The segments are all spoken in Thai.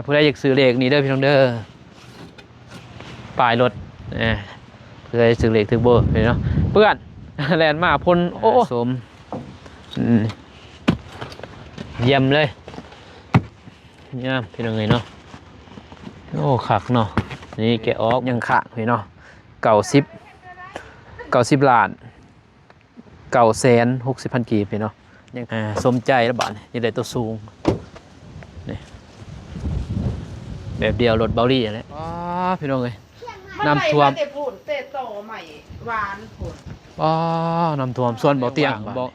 ผู้ใดอยากซื้อเลขนี่เด้อพี่น้องเด้อป้ายรถผู้ใดซื้อเลขถึงโบเห็นเนาะเพื่อน แลนมาพ่นโอ้สมเยี่ยมเลยเนี่ยพี่น้องเนาะโอ้ขักเนาะนี่แกะออกยังขะพี่เนาะ90 ล้าน960,000 กีบพี่เนาะยังสมใจแล้วบ้านนี่ได้ตัวสูงนี่แบบเดียวรถเบาลี่อะไรว้าพี่น้องเลยน้ำท่วมเตะผุนเตะโตใหม่หวานผุนว้าน้ำท่วมส่วนเบาเตียงเบา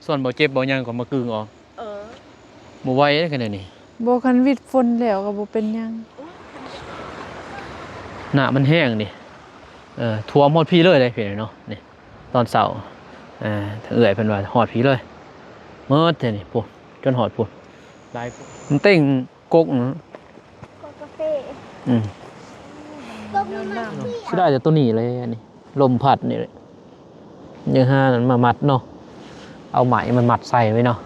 ส่วนเบาเจ็บเบายังก็มากึ่งออกหมู่ไว้ได้ขนาดนี้บ่คันวิดฝนแล้วก็บ่เป็นหยังหน้ามันแห้งนี่ท่วมหมดพี่เลยพี่เนาะนี่ตอนเสาร์ถ้าเอื่อยเพิ่นว่าหอดพี่เลยเมื่อเท่านี่ปุ๊บจนหอดปุ๊บได้มันเต่งกกกาแฟคือได้จากตัวนี้เลยอันนี้ลมพัดนี่เลยยังห้านั้นมามัดเนาะเอาไหมมันมัดใส่ไว้เนาะ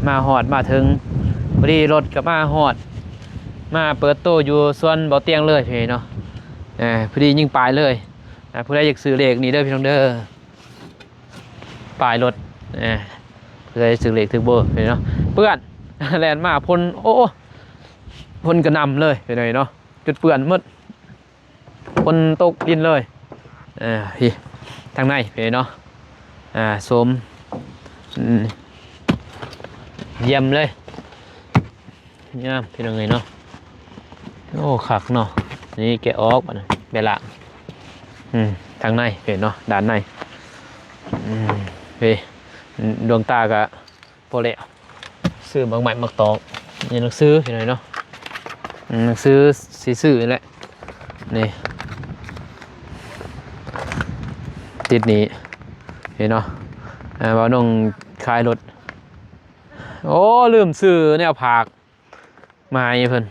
มาหอดมาถึงพอดีรถกับมาหอดมาเปิดโต๊ะอยู่ส่วนเบาเตียงเลยพี่เนาะพอดียิงปลายเลยผู้ใดอยากซื้อเลขนี่เด้อพี่น้องเด้อปลายรถผู้ใดซื้อเลขถึงโบพี่เนาะเพื่อน แลนมาพ่นโอ้พ่นกระนำเลยพี่น้องเนาะจุดเปื่อนมืดพ่นตกดินเลยพี่ทางในพี่เนาะสมเยี่ยมเลยเนี่ยพี่น้องเนาะโอ้ขักเนาะนี่แกะออกเบล่าทางในเห็นเนาะด้านในพี่ดวงตากะโปรเล่ซื้อบางใหม่มักตอกนี่หนังซื้อเห็นไหมเนาะหนังซื้อสีสื่อนี่แหละนี่ติดนี้เห็นเนาะว่าน้องคลายรถโอ้ลืมซื้อเนี่ยผักมาไงเพิ่น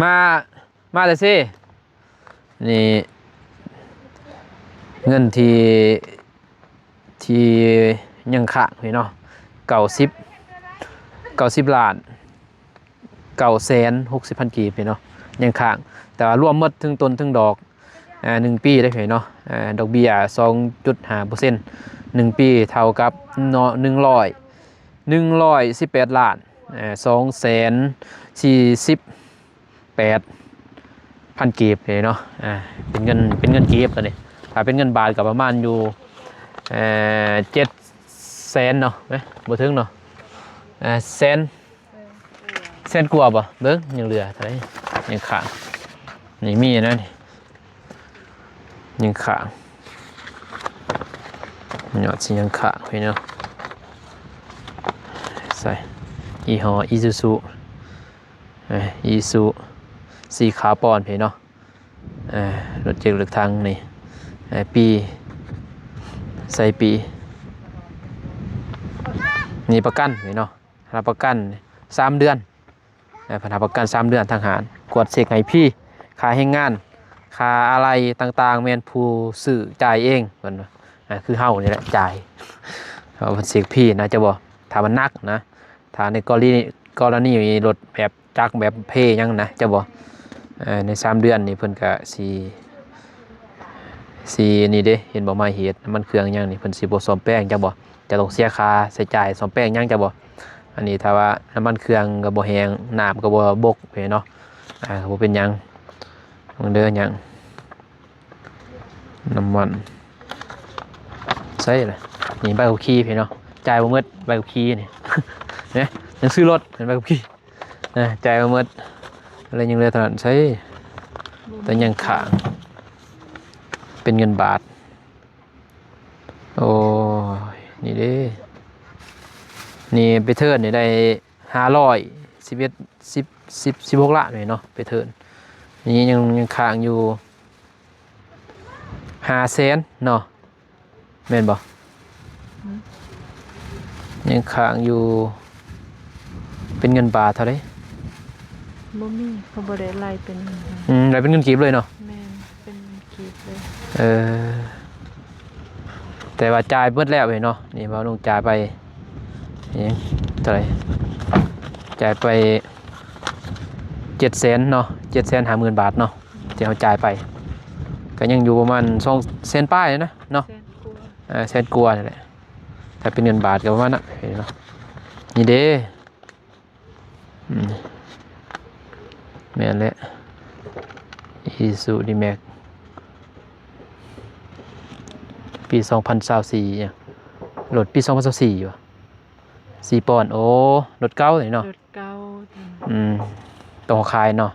มาแต่ซินี่เงินที่ยังค้างพี่เนาะ90 ล้าน960,000 กีบพี่เนาะยังค้างแต่ว่ารวมหมดถึงต้นถึงดอก1 ปีได้พี่เนาะดอกเบี้ย 2.5% 1 ปีเท่ากับ118 ล้าน248,000 กีบเลยเนาะเป็นเงินกีบตัวนี้ถ้าเป็นเงินบาทกับประมาณอยู่700,000เนาะไหมบ่ถึงเนาะแสนกว่าบ่เบิ่งยังเหลือเท่าไหร่ยังขาดนี่มีนะนี่ยังขาดยอดสิยังขาดพี่เนาะใส่ยี่ห้ออีซูสีขาวปอนพี่เนาะรถเจ็กเลือกทางนี่ปีใส่ปีนี่ประกันพี่เนาะรับประกัน3 เดือนผ่านประกัน3 เดือนทางหารกวดเสกให้พี่ค่าให้งานค่าอะไรต่างๆแมนผู้ซื้อจ่ายเองเหมือนคือเฮานี่แหละจ่ายเอาเสกพี่นะจะบอกถ้ามันนักนะถ้าในกรณีมีรถแบบจักแบบเพยังนะจะบอกใน3 เดือนนี่เพิ่นก็สีนี่เด้เห็นบ่มาเหตุมันเครื่องยังนี่เพิ่นสิบ่ซ่อมแป้งจะบ่จะต้องเสียค่าใช้จ่ายซ่อมแป้งยังจะบ่อันนี้ถ้าว่าน้ำมันเครื่องก็บ่แห้งน้ำก็บ่บกเนาะบ่เป็นหยังเด้อหยังน้ำมันใช่เลยนี่ใบขับขี่พี่เนาะจ่ายบ่หมดใบขับขี่นี่ เนี่ยยังซื้อรถเห็นใบขับขี่จ่ายบ่หมดอะไรยังเหลือเท่านั้นใช่แต่ยังค้างเป็นเงินบาทโอ้ยนี่เด้นี่ไปเทิร์นนี่ได้16 ล้านเลยเนาะไปเทิร์นนี่ยังค้างอยู่500,000เนาะแม่นบ่ยังค้างอยู่เป็นเงินบาทเท่าไหร่บ่มีเขาบ่ได้ไล่เป็นได้เป็นเงินกีบเลยเนาะแม่นเป็นกีบเลย แต่ว่าจ่ายเบิดแล้วเนาะนี่บ่าวลุงจ่ายไปนี่เท่าไหร่จ่ายไป700,000เนาะ750,000 บาทเนาะที่เขาจ่ายไปก็ยังอยู่ประมาณ200,000ป้ายนะเนาะแสนกว่านี่แหละถ้าเป็นเงินบาทก็ประมาณนั้นเนาะนี่เด้แม่นแหละอีซูดีแม็กปี2024เนี่ยรถปี2024อยู่4 ปอนด์โอ้รถเก่าเลยเนาะ รถเก่า ต้องขายเนาะ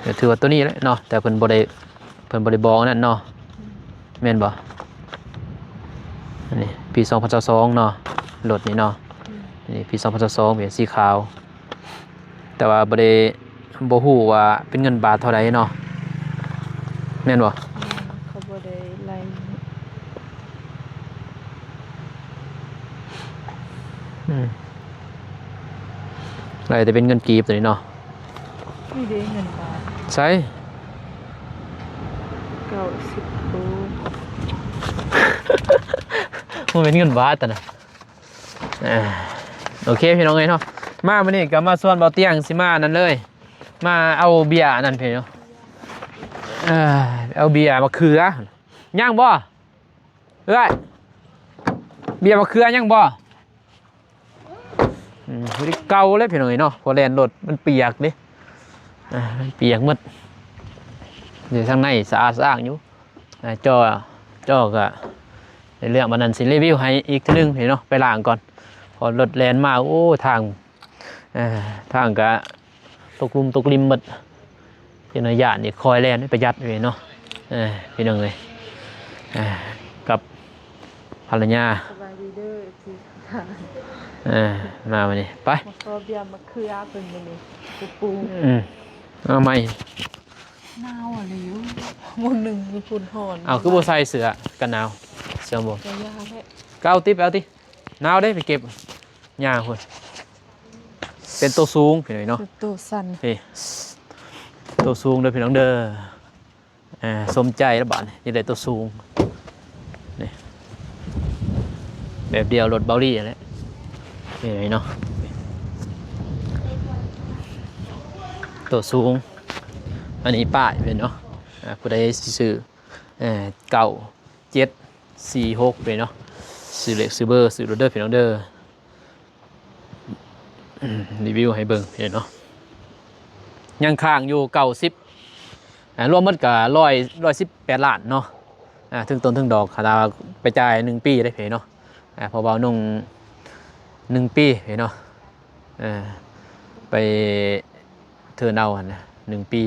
ก็ถือว่าตัวนี้แหละเนาะแต่เพิ่นบ่ได้บอกนั่นเนาะแม่นบ่อันนี้ปี2022เนาะรถนี่เนาะนี่ปี2022เป็นสีขาวแต่ว่าบ่ฮู้ว่าเป็นเงินบาทเท่าใดเนาะแม่นบ่ เขาบ่ได้ไล่ อะไรแต่เป็นเงินกีบตัวนี้เนาะ นี่เด้เงินบาท ใช่ 90โล มันเป็นเงินบาทแต่นะโอเคพี่น้องเอ้ยเนาะมาวันนี้ก็มาส่วนเบาเตียงสิมานั่นเลยมาเอาเบียร์นั่นพี่เนาะเอาเบียร์มาเขือย่างบ่เอ้ยเบียร์มาเขือย่างบ่วันนี้เก่าเลยพี่น้องเอ้ยเนาะพอแลนรถมันเปียกดิมันเปียกหมดอยู่ทางในสะอาดสะอ้างอยู่จอก็ในเรื่องมันนั้นสิรีวิวให้อีกทีนึงพี่เนาะไปล้างก่อนพอรถแลนมาโอ้ทางก็ตกลุมตกริมหมดเป็นระยะนี่คอยแลนประหยัดเลยเนาะพี่น้องเลยกับภรรยา สบายดีเด้อที่ทาง มาวันนี้ไป มาขอเบียร์มาเคลือเพิ่นมื้อนี้ปู เอาไหม หนาวอะไรอยู่มื้อหนึงมีฝุ่นฮ้อน เอาคือโบใส่เสือกันหนาวเสือโบ ก็ยาแท้ ก็เอาติ๊บเอาติหนาวได้ไปเก็บหญ้าคนเป็นตัวสูงพี่หน่อยเนาะ ตัวสั่น พี่ตัวสูงเด้อพี่น้องเด้อสมใจแล้วบาดนี่ได้ตัวสูงนี่แบบเดียวรถเบาลี่อะไรพี่หน่อยเนาะตัวสูงอันนี้ป้ายเป็นเนาะผู้ใดซื้อเก่า746เป็นเนาะซื้อเล็กซื้อเบอร์ซื้อรถเด้อพี่น้องเด้อรีวิวให้เบิ่งเห็นเนาะยังค้างอยู่90รวมหมดก็118 ล้านเนาะถึงต้นถึงดอกคาราไปจ่าย1 ปีได้เพเนาะพอเบานุ่ง1 ปีเพเนาะไปเทิร์นเอานะ1 ปี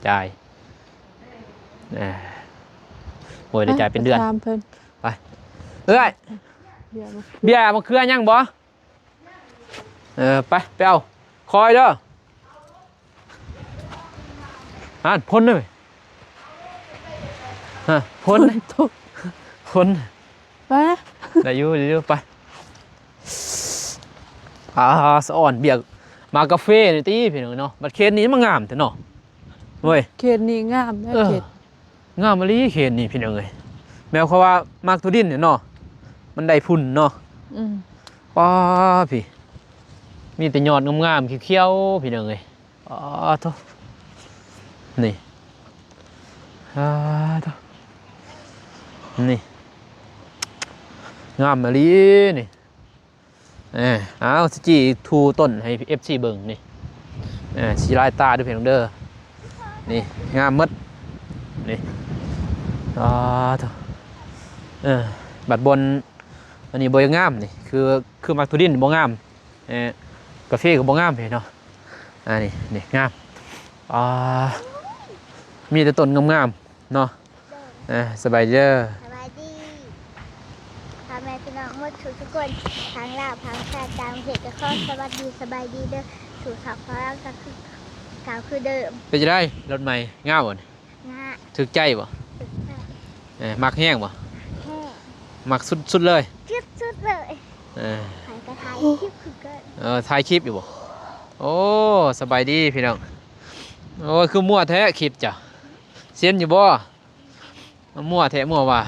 จ่ายโอ้ยได้จ่ายเป็นเดือน ตามเพิ่น ไปเอ้ย เบียร์มา เบียร์มาเคลื่อนยังบ่ไปเอาคอยเด้อพ่นเลยพ่น ตก พ่น ไป ได้อยู่ไปสะอ่อนเบียร์มากาแฟนี่ตีพี่น้องเนาะบัดเคนนี้มันงามแต่เนาะเว้ย เขตนี้งามนะเขต งามมะลิเคนนี่พี่น้องเอ้ยแม้เขาว่ามากตัวดินเนี่ยเนาะมันได้พุ่นเนาะ ป้าพี่มีแต่ยอดงามๆเขียวๆพี่น้องเอ้ยโธ่นี่โธ่นี่งามมะลินี่เอาสจีทูต้นให้ FC เบิ่งนี่สีลายตาด้วยพี่น้องเด้อนี่งามหมดนี่โธ่บัดบนอันนี้บ่งามนี่คือมักทุดินบ่งามกาแฟก็บ่งามเห็นเนาะนี่งามมีแต่ต้นงามๆเนาะสบายเด้อ สบายดีพ่อแม่พี่น้องหมดทุกคนทางลาวทางชาติต่างประเทศก็ขอสวัสดีสบายดีเด้อสู่สักพลังก็คือกล่าวคือเดิม เป็นจะได้รถใหม่งามบ่ นะฮะ ถึกใจบ่มักแห้งบ่ แห้ มักสุดเลย จุดๆเลย เออ หายกระทายคลิปคือเกิน ถ่ายคลิปอยู่บ่โอ้สบายดีพี่น้องโอ้คือมั่วแท้คลิปจ้ะเซียนอยู่บ่ มั่วแท้มั่วว่ะ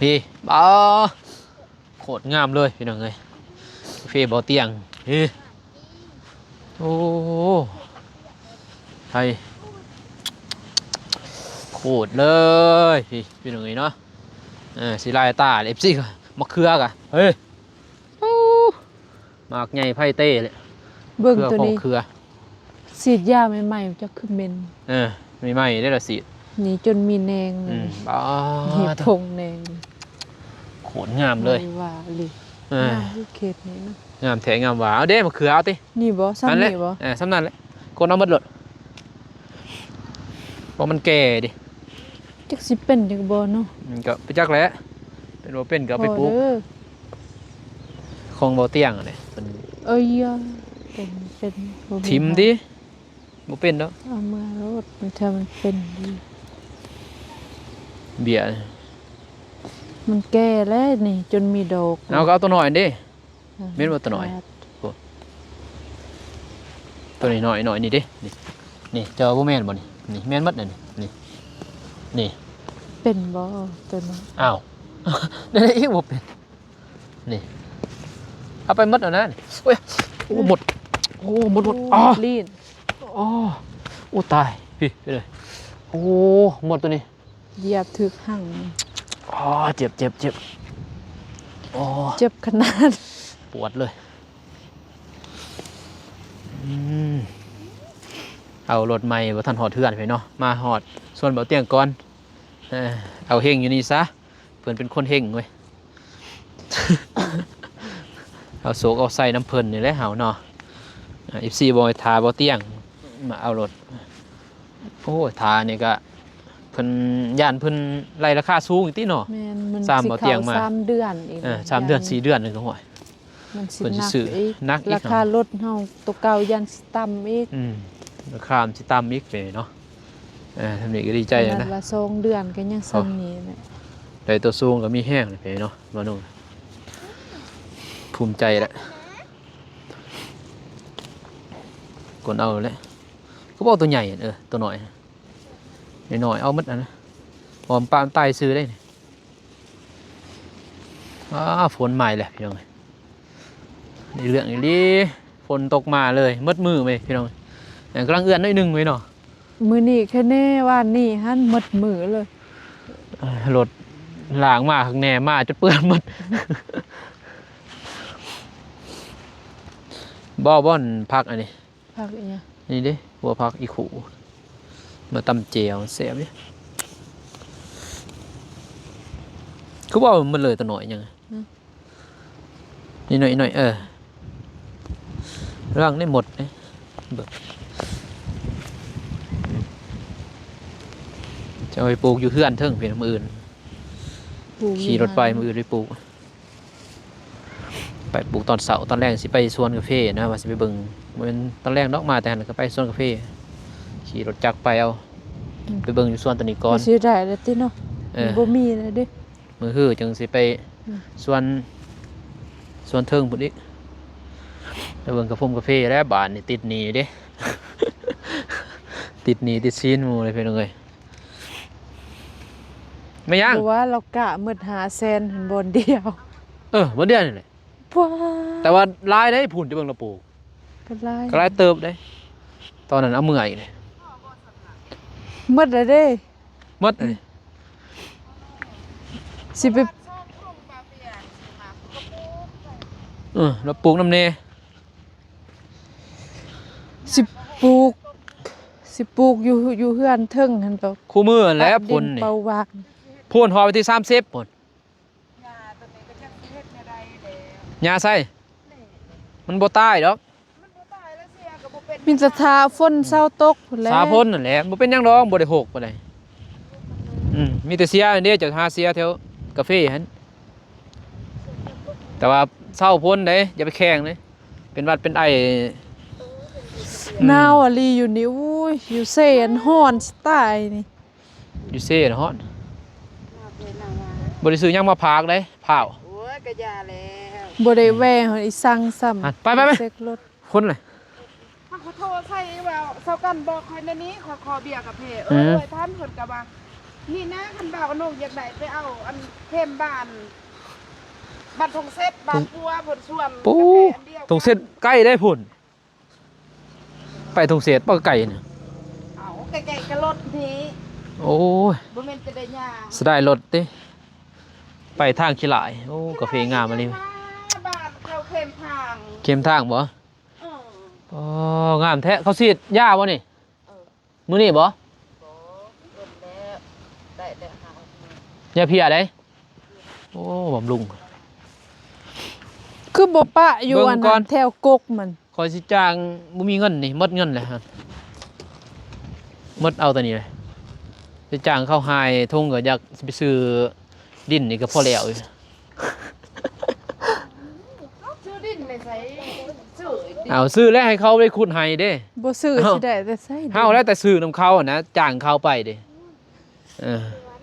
พี่บ่โคตรงามเลยพี่น้องเอ้ยกาแฟบ่อเตียงโอ้ไทยโคตรเลยพี่น้องเอ้ยเนาะสีลายตาเอฟซีก็มะเขือกะเฮ้ยมากใหญ่ไผ่เต้เลย เบิ่งตัวนี้ เขือ สีดยาใหม่ๆจะขึ้นเมน ไม่ไหม้ได้ละสิ นี่จนมีแนงเลย บ้า หีบพงแนง โขนงามเลย ไม่ว่าเลย เออง ามที่เขตนี้นะ งามแท้งามหวาเอาเด้มะเขือเอาติ นี่บ่ซ้ำ นั่นแหละ นี่บ่ ซ้ำนั่นแหละคนเอาหมดเลยเพราะมันแก่ดิ จักสิเป็นจักบ่เนาะ มันก็ไปจักแหล้วเป็นบ่เป็นก็เอาไปปลูก พอเด้อ คงบ่เตียงอันนี้มัน เอ้ยอะเป็นบ่มี ทิมดิบ่เป็นดอก เอามารถมันถ้ามันเป็นดี เบียร์ มันแก่แล้วนี่จนมีดอก เอาก็เอาตัวน้อยดิ เม็ดบ่ตัวน้อย ตัวนี้หน่อยนี่ดินี่เจอบ่แม่นบ่นี่แม่นหมดน่ะนี่ เป็นบ่ตัวนั้น อ้าว ได้อีกบ่เป็นนี่เอาไปหมดแล้วนะนี่โอ้ยโอ้หมดอ๋อ ลีน โอ้ตายพี่ไปเลยโอ้หมดตัวนี้ เหยียบถึกหั่ง อ๋อเจ็บโอ้ เจ็บขนาด ปวดเลยเอารถใหม่บ่ทันหอดเทือนไปเนาะมาหอดส่วนเบาเตียงก่อนเอาเฮงอยู่นี่ซะเพิ่นเป็นคนเฮงเว้ย เอาโศกเอาใส่น้ำเพิ่นนี่แหละเฮาเนาะFC บ่ให้ทาบ่เตียงมาเอารถโอ้ยทานี่ก็เพิ่นย่านเพิ่นไล่ราคาสูงอีกติเนาะ แม่นมัน สาม สิ บ่เตียงมา เข้า3เดือนอีก 3 เดือน4 เดือนนึงก็ห่วย มันสิ เพิ่นสิ หนัก ซื้อ อีก หนักอีก ราคารถเฮาตัวเก่ายันสิต่ำอีก ราคามันสิต่ำอีกไปเนาะทำนี่ก็ดีใจ ขนา นะ ดว่า2เดือนก็ยังซ้ำนี้แหละ ได้ตัวสูงก็มีแห้งเลยไปเนาะมาโน่ภูมิใจแหละกดเอาเลยก็บอกตัวใหญ่ตัวหน่อยหน่อยเอามัดนะหอมปามตายซื้อได้นี่ฝนใหม่เลยพี่น้องนี่เรื่องนี้ฝนตกมาเลยมืดมือไปพี่น้องกำลังเอื้อนนิดนึงไว้เนาะ มื้อนี้แค่แน่ว่านี่หั่นหมดมือเลย รถหลางมาข้างแน่มาจะเปื้อนหมด บ่อนพักอันนี้ พักอีหยัง นี่ดิหัวพักอีขู่มาตำเจียวเสียบดิคือว่ามันเลยตัวหน่อยยังนี่หน่อยร่างได้หมดเลยเบิกจะเอาไปปลูกอยู่เพื่อนเทิงเพียงมืออื่น ปลูก ขี่รถไปมืออื่นไปปลูกไปปลูกตอนเสาร์ตอนแรกสิไปสวนกาแฟนะว่าสิไปเบิ่งมันตอนแรกนอกมาแต่หันก็ไปสวนกาแฟขี่รถจักรไปเอาไปเบิ่งอยู่สวนตัวนี้ก่อน สิได้แล้วติเนาะบ่มีแล้วเด้ มือฮื้อจังสิไปสวนเทิงพุ่นอีกไปเบิ่งกาแฟแล้วบ้านนี่ติดหนี้เด้ ติดหนี้ติดซีนหมู่เลยเพิ่นเอ้ยไม่ยัง เพราะว่าเรากะหมด500,000หันบนเดียว บ่เดือนนี่แหละ ว้า แต่ว่าลายได้พุ่นจะเบิ่งระปลูก ก็หลาย ก็ลายเติบได้ ตอนนั้นเอาเมื่อยเลย หมดแล้วเด้ หมดเลย สิไป เราปลูกน้ำเน สิปลูกอยู่เฮือนเทิงหั่นก็ คู่มือแล้วพุ่น ดิ นี่ เปาวาง พุ่นหอไปที่30พุ่นยาใส่มันบ่ตายดอก มีแต่ทาฝนเศร้าตกพุ่นแหล้ว สาพ่นนั่นแหละบ่เป็นหยังดอกบ่ได้หกบ่ได้มีแต่เสียอันเด้จะหาเสียแถวกาแฟหั่นแต่ว่าเศร้าพ่นเด้อย่าไปแข่งเด้เป็นหวัดเป็นไอ หนาวอะลีอยู่นี่อุ้ยอยู่เซนฮ้อนสไตล์นี่ อยู่เซ่นะฮอดบ่ได้ซื้อหยังมาพากเด้พร้าว โอ้ยกระยาแล้ว บ่ได้แว่หอนอีสั่งซ้ำ ไป เซ็กรถ คนเลย ขอโทษใส่ว่าเซากันบอกคอยในนี้ขอเบียร์กับเพยท่านเพิ่นก็ว่านี่นะคันบ่าวน้องอยากได้ไปเอาอันเข้มบ้านทงเซตบ้านปัวเพิ่นส่วน ปูตรงเสร็จใกล้ได้พุ่นไปตรงเสร็จป้าไก่เนี่ย เอาไก่ๆกระรถนี้ โอ้ย บ่แม่นจะได้ยา สได้รถติไปทางขี้หลายโอ้กาแฟงามอันนี้ บ้านเขาเข้มพัง เข้มทางบ่ เออ อ๋องามแท้เขาฉีดหญ้าบ่นี่มื้อนี้บ่ โอ้เบิ่นแล้วได้หา หญ้าเพียได้โอ้บำรุง คือบ่ปะอยู่ เบิ่ง อัน ก่อ นั้น นแถวกกมัน คอยสิจ้างบ่มีเงินนี่หมดเงินเลยฮะหมดเอาแต่นี้เลยสิจ้างเข้าหายทุ่งก็อยากสิไปซื้อดินนี่ก็พอแล้วอยู่ ชื่อดินไม่ใช่ชื่อดิน เอาซื้อแล้วให้เขาไปขุดให้เด้ บ่ซื้อ เอ้า สิได้แต่ใส่ เฮาแล้วแต่ซื้อนำเขาอะนะจ้างเขาไปเด้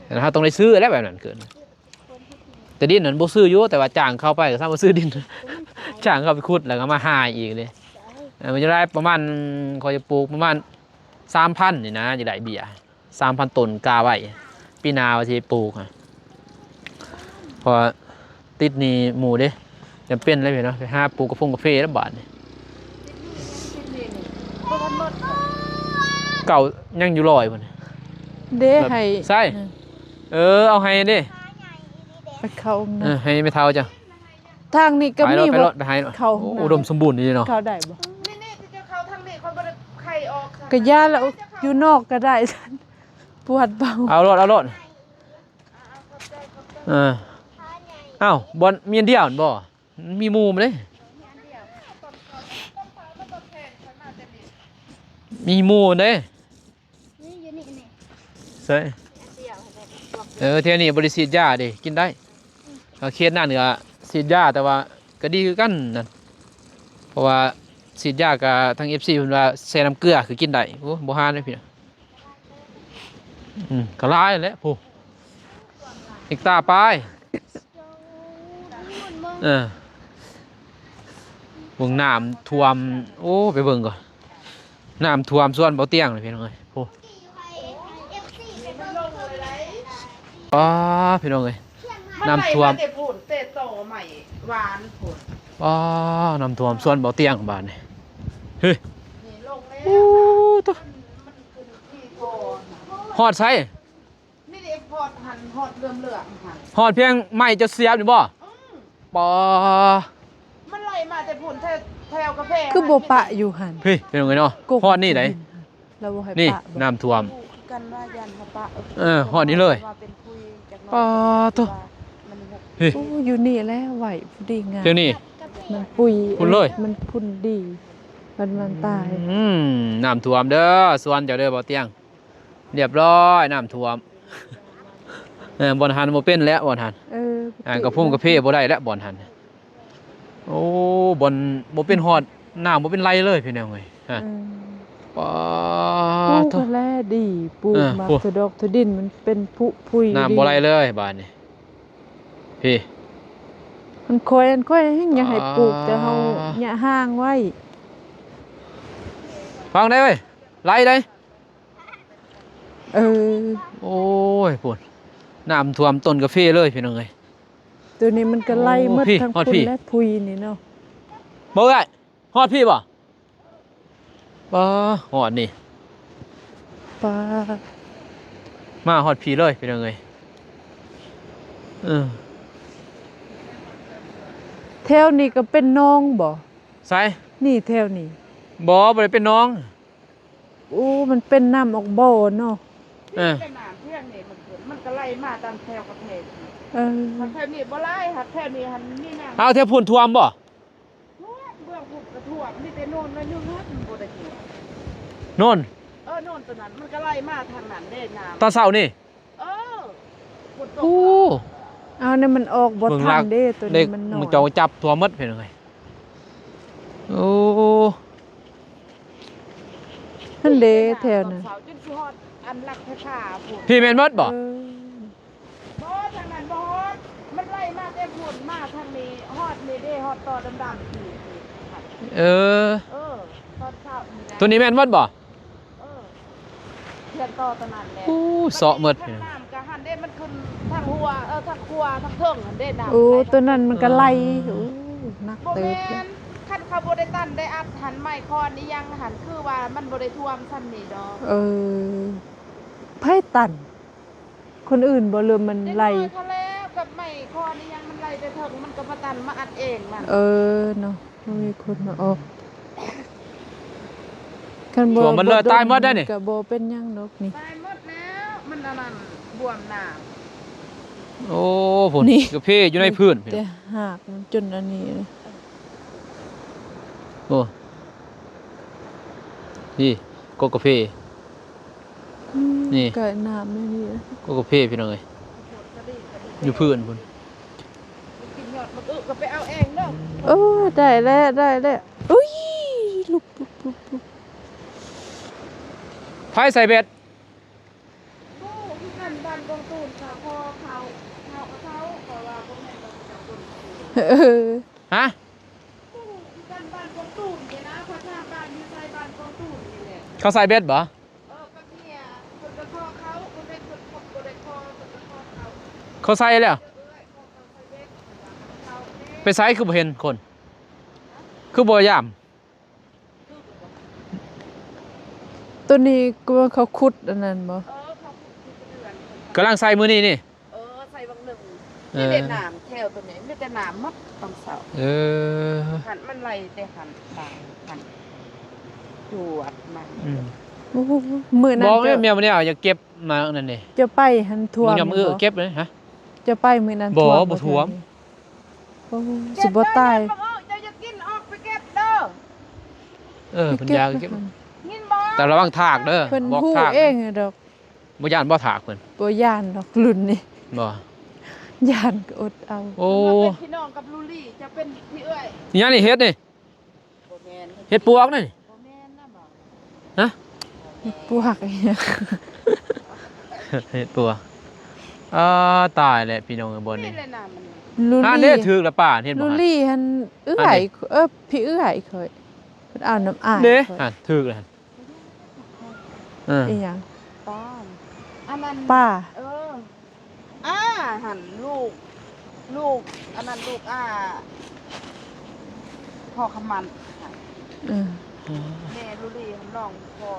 แต่เฮาต้องได้ซื้อแล้วแบบนั้นเกินแต่ดินนั้นบ่ซื้ออยู่แต่ว่าจ้างเขาไปก็ซ้ํบ่ซื้อดิน จ้างเขาไปขุดแล้วก็มาหาอีกเด้มันจะได้ประมาณคอยจะปลูกประมาณ 3,000 นี่นะจะได้เบี้ย 3,000 ต้นกาไว้ปีหน้าว่าสิปลูกอะเพอติดหนี่หมู่เด้จำเป็นเลยเนาะไปหาปลูกกาแฟแล้วบาดนี่ ดินบ่ทันหมด เก่ายังอยู่ลอยพุ่น เด้ให้ ใช่เอาให้เด้ ไปเข้าห้อง เอ น้ อให้ไม่เท่าจ้ะ ำทางนี้ก็ ไป มี รถไป บ่ รถไปให้รถ เข้า โอ้อุดมสมบูรณ์ดีเนาะ เข้าได้บ่ นี่ที่จะเข้าทางนี้เขาบ่ได้ไข่ออกค่ะ ก็ย่าแล้วอยู่นอกก็ได้ ปวดเบา เอารถเออเอ้าบอลมีอันเดียวนั่นบ่มีหมู่มาเลยมีหมู่เด้ นี่อยู่นี่นี่ ใช่เที่ยวนี้บริสีดยาดิกินได้เคสหน้าเหนือสีดยาแต่ว่าก็ดีคือกันนั่นเพราะว่าสีดยากับทาง FC เพิ่นว่าใส่น้ำเกลือคือกินได้โอ้บ่ฮานเลยพี่น่ะก็หลายแหละผู้อีกตาไปเบิ่งน้ำท่วมโอ้ไปเบิ่งก่อนน้ำท่วมส่วนเบาเตียงเลยพี่น้องเอ้ยผู้พี่น้องเอ้ยน้ำท่วม เตะพูนเตะโตใหม่หวานพูน น้ำท่วมส่วนเบาเตียงบ้านนี่เฮ้ย นี่ลงแล้ว โอ้ตัว มันคือที่โกน ฮอดใส่ นี่เด็กพอดหันฮอดเหลื่อมๆหัน ฮอดเพียงไม่จะเสียบนี่บ่ปอ มันไหลมาแต่พูนแถวกาแฟ คือบ่ปะอยู่หั่น เฮ้ยเป็นยังไงเนาะ กก ฮอดนี่ไหน เราบ่ให้ นี่ ปะบ่ น้ำท่วม กันว่ายันเขาปะ ฮอดนี่เลย ว่าเป็นคุยจาก ปอตัว มันหก เฮ้ย โอ้อยู่นี่แหล้วไหวพอดีงาม เดี๋ยวนี้ มันปุย พุ่นเลย มันพุ่นดีมันตาย น้ำท่วมเด้อส่วนเจ้าเด้อเบาเตียงเรียบร้อยน้ำท่วมบ่อนหันบ่เป็นแล้วบ่อนหัน กระพุ่มกระเพาะบ่ได้แล้วบ่อนหันโอ้บ่อนบ่เป็นฮอดน้ำบ่เป็นไรเลยพี่น้องเอ้ยฮะปอ ปลูก โถ่ ก็แลดีปลูกมา ปลูก สะดอกสะดินมันเป็นผุพุย น้ำบ่ไรเลยบ้านนี่พี่ มันค่อยให้ยังให้ปลูกแต่เฮา อ่า อย่าห่างไว้ ฟังได้เว้ยไรได้ เออ โอ้ยปวดน้ำท่วมต้นกาแฟเลยพี่น้องเอ้ย ตัวนี้มันก็ไล่หมด โอ้พี่ ทั้ง ฮอด พุ่ พี่ นและพุยนี่เนาะ บ่ได้ฮอดพี่บ่ฮอดนี่ ปลา มาฮอดพี่เลยพี่น้องเอ้ยแถวนี้ก็เป็นน้องบ่ ใส่ นี่แถวนี้ บ่ได้เป็นน้อง โอ้มันเป็นน้ำออกบ่อเนาะ แต่น้ำเที่ยงนี่มันก็ไหลมาตามแถวกาแฟ เออ หักแถวนี้บ่ไหลหักแถวนี้หันนี่น้ำ เอาเทพุ่นท่วมบ่ เบื้องผูกกระท่วมนี่แต่โน่นแล้วยุ่งฮัดมันบ่ได้กิน โน่น โน่นตัวนั้นมันก็ไหลมาทางนั้นเด้น้ำ ตอนเช้านี่ ฝนตก โอ้ เอาเนี่ยมันออกบ่ เบิ่ง ทั ลั น ก เด้ตัว เด็ นี้ ก มันน้อ มึง ย จองจับทัวหมดพี่น้องเอ้ยโอ้ นั่นเด้แถวนั้น เสาจนสิฮอดอันลักพระชาพุ่น พี่แม่นหมดบ่ เออ บ่ทางนั้นบ่ฮอดมันไหลมาแต่พุ่นมาทางนี้ฮอดนี่เด้ฮอดต่อดำๆนี่ เออ ต่อ อนเช้านี่นะ ตัวนี้แม่นหมดบ่ เออเพื่อนต่อตอนนั้นแหละ อู้เสาะหมด ทางน้ำกะหันเด้มันขึ้นทางหัวทางครัวทางเทิงหันเด้น้ำ โอ้ ไหล ตัวนั้นมันก็ไล่โอ้นัก บ่ เติบ แม่นคันเขาบ่ได้ตั้นได้อัดหันไม้คอนนี่ยังหันคือว่ามันบ่ได้ท่วมซ้ำนี่ดอก เออไผตัน คนอื่นบ่เริ่มมันไล่ เด็กน้อยเขาแล้วกับไม้คอนนี่ยังมันไล่ไปเทิงมันก็มาตันมาอัดเองมัน เออเนาะบ่มีคนมาออกคันบ่ ช่วงมันเลยตายหมดได้นี่ ก็บ่เป็นหยังดอกนี่ ตายหมดแล้วมันอันนั้นบวมน้ำ โอ้ผลกาแฟอยู่ในพื้นพี่ แต่หากมันจนอันนี้เลย โอ้นี่กาแฟ นี่ ก็น้ำไม่นี่ กาแฟพี่น้องเอ้ยอยู่พื้นพุ่น กินยอดมันก็ไปเอาเองเด้อ โอ้ได้แล้วได้แล้วอุ้ยลุก ไผใส่เบ็ด โอ้ที่กันบ้านกองตูนค่ะพอเขาก็ว่าบ่แม่นดอกจากคน เออ ฮะ ที่กันบ้านกองตูนนี่นะพระทางบ้านอยู่ใส่บ้านกองตูนนี่แหละ เขาใส่เบ็ดบ่ ก็เนี่ยคนก็คอเขาคนเป็นคนขบก็ได้คอคนก็คอเขา เขาใส่แล้ว คอเขาใส่เบ็ดเขาเนี่ย ไปใส่คือบ่เห็นคน คือบ่ยาม ตัวนี้ก็เขาขุดอันนั้นบ่ เขาพูดที่เดือน กำลังใส่มื้อนี้นี่ ใส่บางหนึ่งนี่เด็ดหนามแถวตัวนี้ไม่แต่หนามมัดตองเสา เออ หันมันไหลแต่หันบางหันจวดมัน อืม โอ้โหมื้อนั้ บ น อกแม่เมียมันเนี่ยอยากเก็บมานั่นนี่ จะไปหันท่ว มึ ม งอย่ามาเก็บเลยฮะ จะไปมื้อนั้น บ่ ท่วม บ่ท่วม โอ้สิบ่ตาย จะจะกินออกไปเก็บเด้อ เออเพิ่นอยากเก็บ กินบ่ แต่ระวังถากเด้อ เพิ่น บอก ฮู้ ถาก เองอะดอก บ่ย่านบ่ถากเพิ่น บ่ย่านดอกรุ่นนี้ บ่ ย่านก็อดเอา โอ้ เป็นพี่น้องกับลูลี่จะเป็นพี่เอ้ย นี่ยังนี่เฮ็ดนี่ บ่แม่น เฮ็ดปวกนี่ บ่แม่นนะบ่ ฮะ ปวกอีหยัง เฮ็ดปวกตายแล้วพี่น้องเอ้ยบ่นี่ นี่เลยน่ะมัน ลู อ่า ลี่ เด้ถึกแล้วป้าเห็นบ่ ลู ฮะ ลี่หันเอื้อยพี่เอื้อยเคยเพิ่นเอาน้ำอ้าย เด้ ข้อย ถึกแล้วหั่นอีหยัง ป้าอันนั้น ป้า หันลูกอันนั้นลูกพ่อขมัน เออ แม่ลูลี่หันน้องพ่อ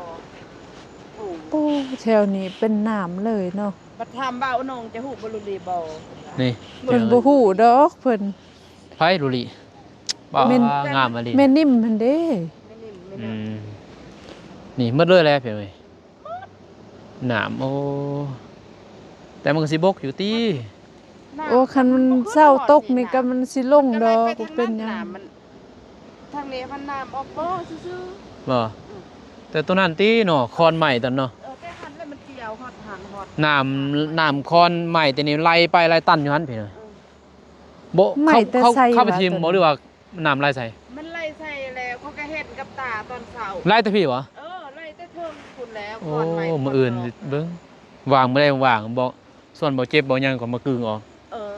ปู่ โอ้แถวนี้เป็นน้ำเลยเนาะ บัดทำบ่าวน้องจะฮู้บ่ลูลี่บ่ นี่ เพิ่นบ่ฮู้ดอกเพิ่น ไผลุลิบ้า แม่น งามมาดิ แม่นิ่มหั่นเด้ ไม่นิ่มไม่ อื นิ่ม มนี่หมดเลยแล้วเพิ่นเอ้ยหนามโอ้แต่มันก็สิบกอยู่ติ โอ้คันมันเศร้าตกนี่ก็มันสิลงดอกบ่เป็นหยัง มันทางนี้มันน้ำออกบ่ซื่อ บ่แต่ตัวนั้นติเนาะคอนใหม่ตอนเนาะ แต่หันแล้วมันเกี่ยวฮอดหันฮอด น้ำคอนใหม่แต่นี่ไล่ไปไล่ตันอยู่หั่นพี่เอ้ยบ่ ไม่แต่ เขา ใส่ เข้าไป ว่า ทีม ตัว บ่หรือว่าน้ำไล่ใส่ มันไล่ใส่แล้วเขาก็เห็นกับตาตอนเช้า ไล่แต่พี่วะ ไล่แต่เทิงคุณแล้ว โอ้ ก่อนใหม่ มื้ออื่นเบิ่งวางบ่ได้วางบ่ส่วนบ่เจ็บบ่หยังก็มากึ่งออก เออ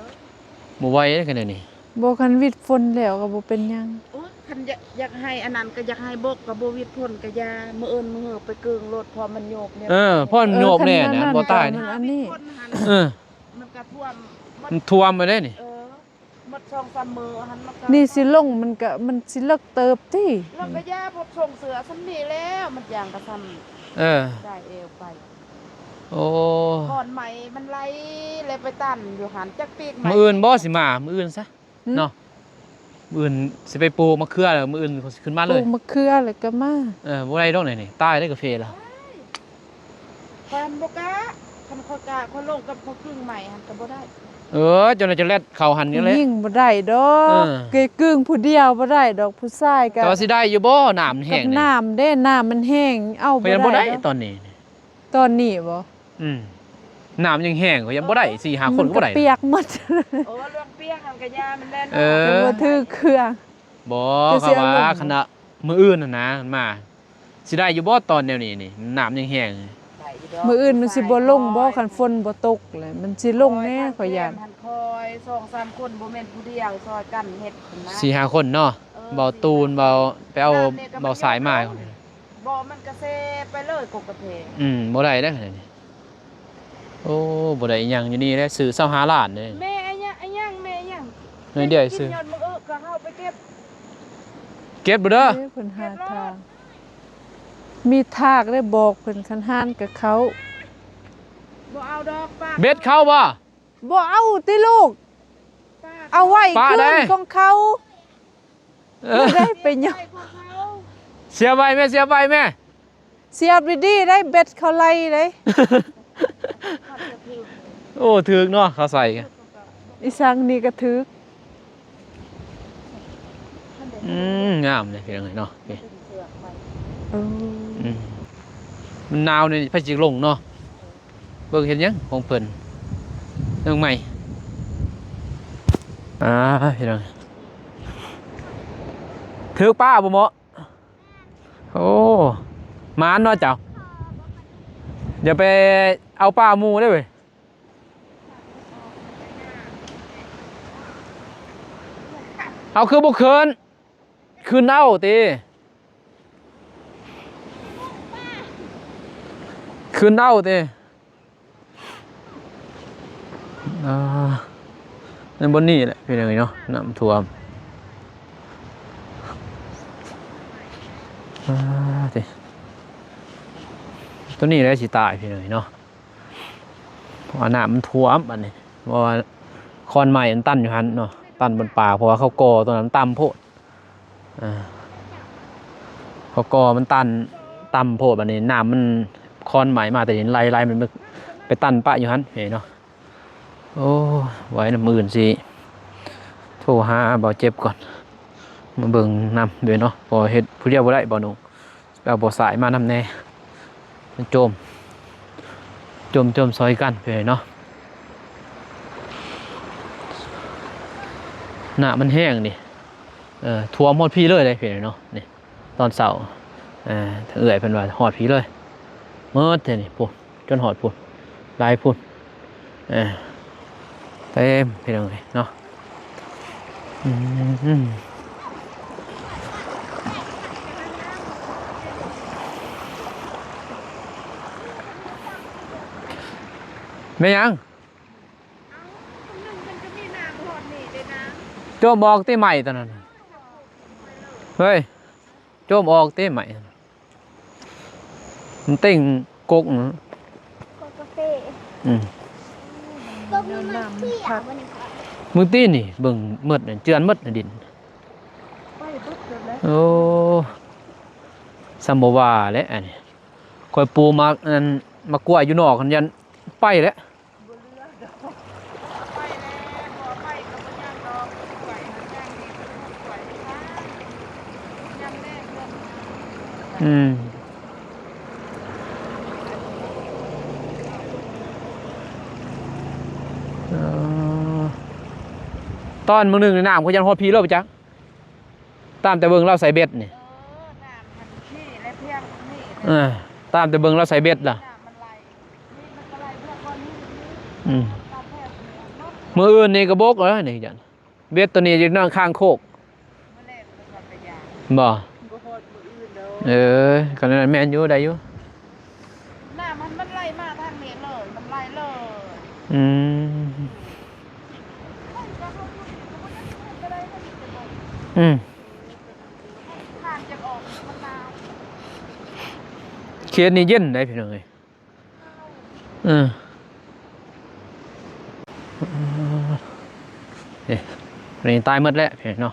บ่ไหวเด้อคั่นนี่ บ่คันวิดฝนแล้วก็บ่เป็นหยัง โอ้ยคันอยากให้อันนั้นก็อยากให้บกกับบ่วิดพ่นก็อยามื้ออื่นมื้อไปกึ่งรถพอมันโยกเนี่ย พ่อมันโยบแน่นะบ่ตาย มั นี่ อันนี้ วิดพ่หัน เออ มันก็ท่วม มันท่วมไปเด้นี่ หมด2-3มื้อหันมันก็ นี่สิลงมันสิเลิกเติบติ แล้วก็ยาพบส่งเสือซ้ำนี่แล้วมันย่างก็ซ้ำ เออ ได้เอวไป โอ้ ก่อนใหม่มันไหลเลยไปตันอยู่หันจักปีกใหม่ มื้ออื่นบ่สิมามื้ออื่นซะเนาะมื้ออื่นสิไปปลูกมะเขือแล้วมื้ออื่นขึ้นมา ป เล ลู ย กมะเขือแล้วก็มา บ่ได้ดอกนี่ตายได้กาแฟล่ะ คันบ่กะคันเขากะเขาลงกับเขาครึ่งใหม่หันก็บ่ได้ จนจะแลดเข้าหันนี่แหละ ยิ่งบ่ได้ดอก เออ เกยกึ่งผู้เดียวบ่ได้ดอกผู้ชายก็ แต่ว่าสิได้อยู่บ่น้ำแห้ กับ งนี่ น้ำเด้น้ำมันแห้งเอา เพราะยังบ่ได้ ดอก ตอนนี้ ตอนนี้บ่ น้ำยังแห้งก็ยังบ่ได้4-5คนก็บ่ได้ เปียกหมด โอ้เรื่องเปียกหันก็ยามันแล่น เออ แต่บ่ถือเครื่อง บ่ จะเสี เขา ย ว่า ลม คณะมื้ออื่นน่ะนะมันมาสิได้อยู่บ่ตอนแนวนี้นี่น้ำยังแห้ง ได้ยู่ดก มื้ออื่นมันสิบ่ลงบ่คันฝนบ่ตกเลยมันสิลงแน่ข่อยย่าน หันคอย2-3คนบ่แม่นผู้เดียวซอยกันเฮ็ดพุ่นนะ 4-5คนเนาะ เออ เบาตูนเบาไปเอาเบาสายมาคนนี้ บ่มันกระเซไปเลยกบกระเพง บ่ได้ได้ขนาดนี้โอ้บ่ได้อีหยังอยู่นี่แหละซื้อ25ล้านเลย แม่ไอ้ยังแม่ยัง เงินเดี๋ยวซื้อ กินยอดมึงก็เข้าไปเก็บ เก็บบ่เด้อ เอ้ยเพิ่นหาทาง มีทากได้บอกเพิ่นคันหานกับเขา บ่เอาดอกป้า เบ็ดเข้าบ่ บ่เอาติลูก ป้า เอาไว้ ป้า คื ได้ นของเขา เออ ได้ไปหยัง ให้พวกเขา เสียใบแม่เสียใบแม่ เสียบดีๆได้เบ็ดเขาไล่เลย โอ้ถึกเนาะเขาใส่กัน อีสังนี่ก็ถึก งามเลยพี่น้องเอ้ยเนาะนี่ เออ อืมมันหนาวนี่พระจิกลงเนาะเบิ่งเห็นยังของเพิ่นเรื่องใหม่พี่น้องถึกป้าบ่เหมาะโอ้หมานเนาะเจ้าเดี๋ยวไปเอาป้าหมูได้เว้ยเอาคือบ่เคินคืนเอาติคืนเอาตินั่นบนนี่แหละพี่น้องเนาะน้ำท่วมติตัวนี้แหละสิตายพี่น้องเนาะเพราะว่าน้ำมันท่วมอันนี้เพราะว่าคอนใหม่มันตันอยู่หันเนาะตันบนป่าเพราะว่าเขาก่อตัวนั้นต่ำโพดเขาก่อมันตันต่ำโพดอันนี้น้ำมันคอนใหม่มาแต่เห็นไล่มันไปตันปะอยู่หันเห็นเนาะโอ้ไว้น้ำมื่นสิโทรหาเบาเจ็บก่อนมาเบิ่งนำด้วยเนาะพอเฮ็ดผู้เดียวบ่ได้บ่หนูเอาบ่สายมานำแน่มันจมซอยกันไปเนาะหน้ามันแห้งนี่ท่วมฮอดพี่เลยได้เพิ่นเนาะนี่ตอนเช้าถ้าเอื้อยเพิ่นว่าฮอดพี่เลยเมิดแท้นี่พุ่นจนฮอดพุ่นหลายพุ่นเต็มพี่น้องเนาะแม่ยังโจมออกเต้ใหม่ตอนนั้นเฮ้ยโจมออกเต้ใหม่มันเต่งกกนะ กาแฟ อืม ก็มีมาที่อ่ะวันนี้ค่ะ มึงตีนี่เบิ่งหมดเจือนหมดดินโอ้สมบว่าแล้วอันนี้คอยปูมาอันมากล้วยอยู่นอกกันยันไปแล้วตอนมึงหนึ่งในน้ำเขายันฮอดพีแล้วปะจ๊ะตามแต่เบิ่งเราใส่เบ็ดนี่ตามแต่เบิ่งเราใส่เบ็ดล่ะมืออื่นนี่กระบอกแล้วนี่จันเบ็ดตัวนี้อยู่นั่งข้างโคกบ่กันนั้นแม่นอยู่ได้อยู่น้ำมันไหลมาทางนี้เลยมันไหลเลยทางจะออกมันหนาว เขียนนี่เย็นได้พี่น้องเอ้ยนี่ตายหมดแล้วพี่เนาะ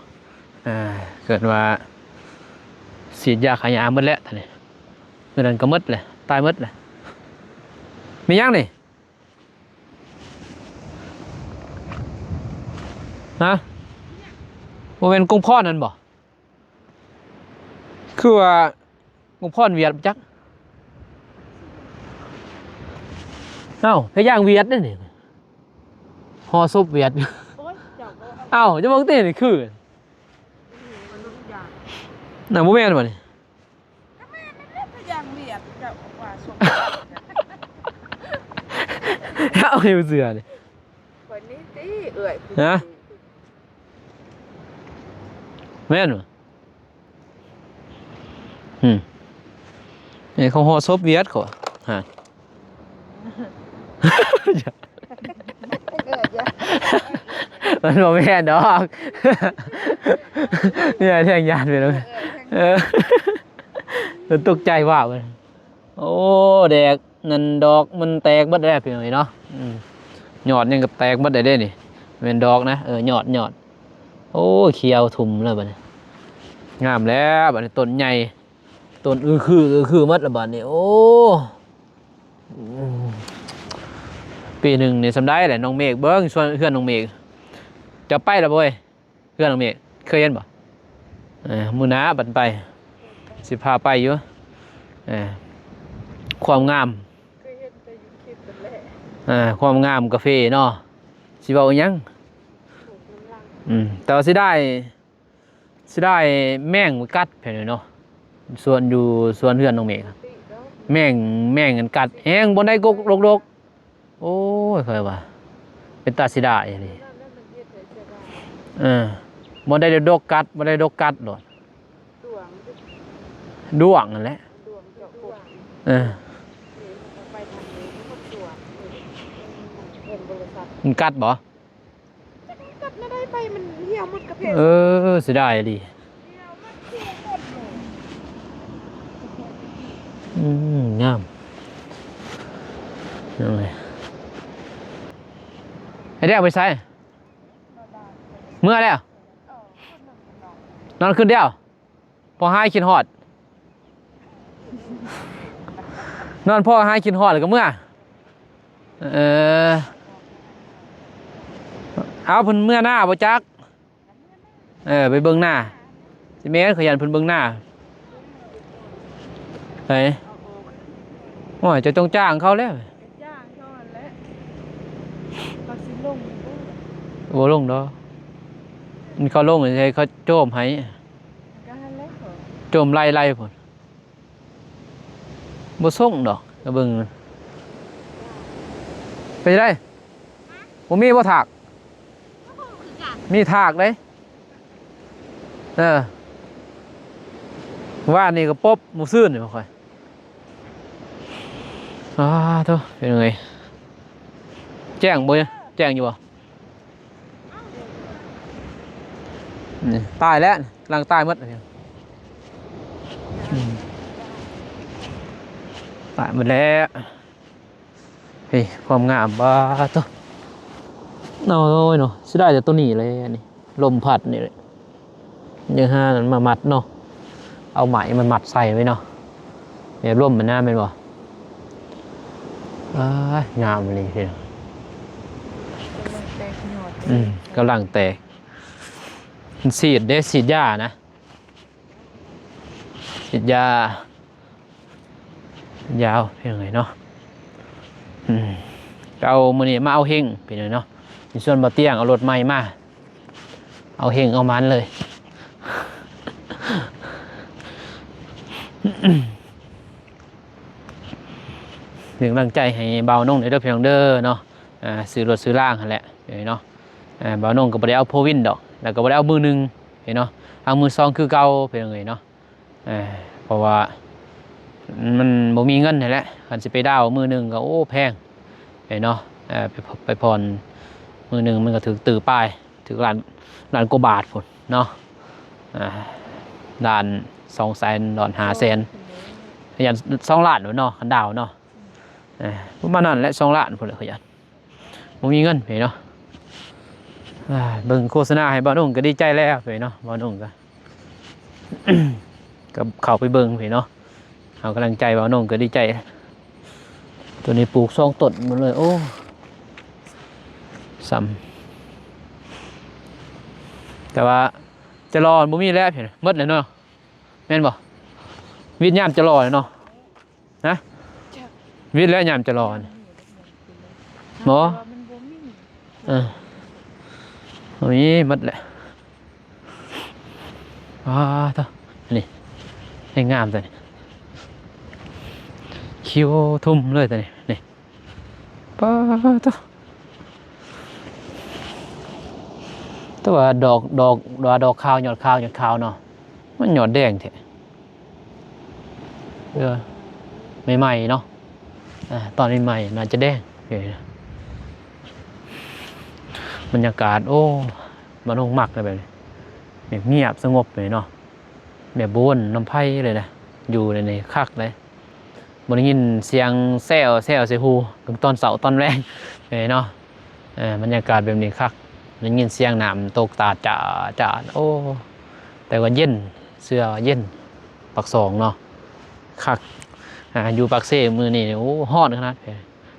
เกิดว่าฉีดยาขายยาหมดแล้วท่านนี่เมื่อนั้นก็หมดเลยตายหมดเลยมียังนี่ฮะโมเป็นกุ้งพ่อนั่นบ่คือว่ากุ้งพ่อเวียดจักเอ้าพย่างเวียดนั่นนี่ห่อซุปเวียดเอ้าจะมองเต้นี่คือน่ะโมแม่นบ่นี่ อย่างเวียดกับว่าสม เอาให้เสือนี่ คนนี้ตีเอื่อย ฮะแม่นบ่ นี่เขาห่อซบเวียดเขาฮะ มันบ่แม่นดอกเนี่ยเที่ยงยานไปแล้วมันตกใจว่ามันโอ้แดกนั่นดอกมันแตกเบิดแล้วพี่น้อยเนาะยอดยังกับแตกเบิดได้เด้นี่เป็นดอกนะยอดโอ้เขียวทุ่มแล้วบัดนี้งามแล้วบัดนี้ต้นใหญ่ต้นคือหมดแล้วบัดนี้โอ้ปีหนึ่งนี่สำได้แหละน้องเมฆเบิ้งชวนเพื่อนน้องเมฆจะไปแล้วบ่เว้ยเพื่อนน้องเมฆเคยเห็นบ่มื้อหน้าบัดไปสิพาไปอยู่ความงามความงามกาแฟเนาะสิเว้าอิหยังแต่ว่าสิได้แม่งมากัดแผ่นเนาะส่วนอยู่ส่วนเพื่อนน้องเมฆแม่งกันกัดแฮงบ่ได้กกรกโอ้ยเคยว่าเป็นตาสิได้นี่บ่ได้ดกกัดโดดด้วงนั่นแหละมันกัดบ่กัดไม่ได้ไปมันเหี่ยวหมดกระเพาะสิได้ดิงามยังไงไอ้เด็กไปใส่เมื่อแล้วนอนขึ้นเดียวพอให้กินหอดนอนพ่อให้กินหอดหรือก็เมื่อเอาเพิ่นเมื่อหน้าบ่จักไปเบิ่งหน้าสิแม่นขยันเพิ่นเบิ่งหน้าเฮ้ยโอ้ยจะต้องจ้างเขาแล้วจ้างเขาหั่นแหละเขาสิลงบ่ลงดอกมันเขาลงให้เขาโจมให้ก็หั่นแหละ โจมไล่พุ่นบ่ส่งดอกก็เบิ่งไปได้บ่มีบ่ถากมีถากเลยว่านี่ก็ปบหมูซื่นนี่บ่ค่อยโธ่เป็นไงแจ้งบ่แจ้งอยู่บ่นี่ตายแล้วลังตายหมดตายหมดแล้วเฮ้ยความงามบ้าโธ่น้อยเนาะสิได้แต่ตัวนี้เลยอันนี้ลมพัดนี่เลยยังห้านั้นมามัดเนาะเอาไหมมันมัดใส่ไว้เนาะแบบร่มมันหน้าเป็นบ่งามเลยทีเดียวกำลังแตกฉีดยานะฉีดยายาวเพียงไงเนาะเอามือนี่มาเอาเฮงเพียงไงเนาะในส่วนบ่เตียงเอารถใหม่มาเอาเฮงเอามันเลยถึงกำลังใจให้เบาน่งในเด้อเพียงเด้อเนาะซื้อรถซื้อล่างหั่นแหละเนาะเบาน่งก็บ่ได้เอาโพวินดอกแล้วก็บ่ได้เอามือหนึ่งเนาะเอามือซองคือเก่าเพียงไงเนาะเพราะว่ามันบ่มีเงินนั่นแหละคันสิไปดาวมือหนึ่งก็โอ้แพงเนาะไปผ่อนมือหนึ่งมันก็ถึงตื่อป้ายถึงล้านกว่าบาทพุ่นเนาะล้าน200,000ล้าน500,000ขยัน2 ล้านเนาะคันดาวเนาะประมาณนั้นแหละ2 ล้านพุ่นแหละขยันบ่มีเงินเนาะเบิ่งโฆษณาให้บ่าวนุ่งก็ดีใจแล้วเนาะบ่าวนุ่งก็ ก็เข้าไปเบิ่งเนาะเอากำลังใจบ่าวนุ่งก็ดีใจตัวนี้ปลูก2 ต้นหมดเลยโอ้ซ้ำแต่ว่าจะรอบ่มีแล้วเพิ่นหมดเลยเนาะแม่นบ่วิทย์ยามจะรอเนาะนะวิทย์แล้วยามจะรอหมอมีหมดแหละเท่านี่ให้งามตัวนี้คิวทุ่มเลยตัวนี้นี่เท่าตัวดอกขาวหยอดขาวเนาะมันหยอดแดงแท้ เพื่อใหม่ๆเนาะตอนใหม่ๆน่าจะแดงบรรยากาศโอ้มันคงมักเลยแบบนี้เงียบสงบเลยเนาะแบบบ้วนน้ำไผ่เลยนะอยู่ในคักเลยบ่ได้ยินเสียงแซวใส่หูกับตอนเสาร์ตอนแรงเนาะบรรยากาศแบบนี้คักได้ยินเสียงน้ำตกตาจ่าโอ้แต่ว่าเย็นเสื้อเย็นปักสองเนาะคักอยู่ปากเซ่มือนี่โอ้ฮอดขนาด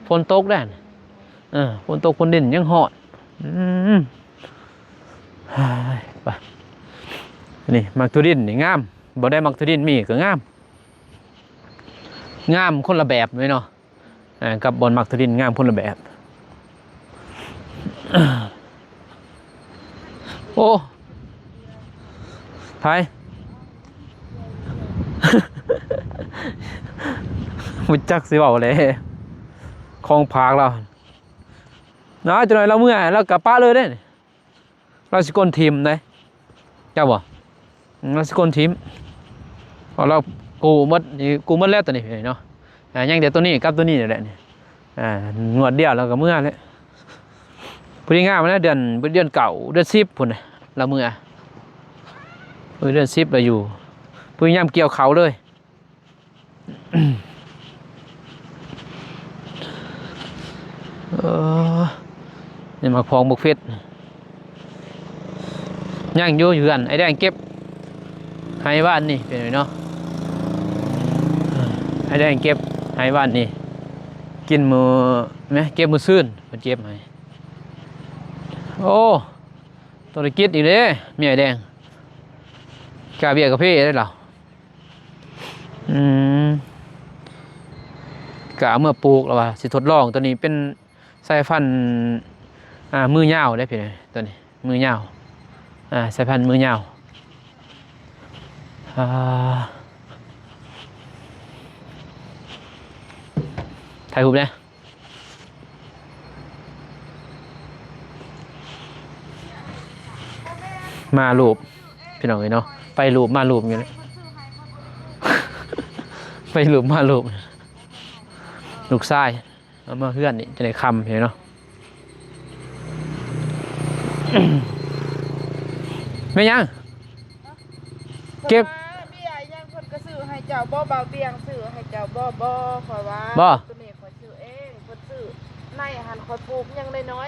ฝนตกได้ฝนตกฝนดินยังฮอดไปนี่มักทุดินนี่งามบ่ได้มักทุดินมีก็งามคนละแบบเลยเนาะกับบอลมักทุดินงามคนละแบบโอ้ไทย มุจักสิเบาเลยคลองพากเรานะจนหน่อยเราเมื่อเรากลับป้าเลยได้เราสกลทีมได้เจ้าบ่เราสกลทีมพอเรากูมัดแล้วตัวนี้เนาะยังเดี๋ยวตัวนี้กับตัวนี้นี่แหละนี่งวดเดียวเราก็เมื่อแล้วพอดีงามนะเดือนเก่าเดือน10พุ่นเราเมื่อเดือน10เราอยู่พอดียามเกี่ยวเขาเลยนี่มาคลองบุกเฟสย่างอยู่กันไอ้แดงเก็บให้บ้านนี่เป็นไงเนาะไอ้แดงเก็บให้บ้านนี่กินมือไหมเก็บมือซื่นมันเก็บให้โอ้ตัวตะกิดอีกเลยมีไอ้แดงกาเบียกับพี่ได้หรอกะเมื่อปลูกแล้วว่าสิทดลองตัวนี้เป็นสายพันธุ์มือยาวได้เพียงตัวนี้มือยาวสายพันธุ์มือยาวถ่ายรูปเนี่ยมารูปพี่น้องเลยเนาะไปรูปมารูปอย่างนี้ ไปรูปมารูปลูกทรายเอามาเพื่อนนี่จะได้คำเห็นเนาะ ไม่ยังเก็บเบี้ยยังคนก็ซื้อให้เจ้าบ่เบาเตียงซื้อให้เจ้าบ่ขอยว่าตัวนี้ขอยซื้อเองคนซื้อในหันขอยปลูกยังน้อย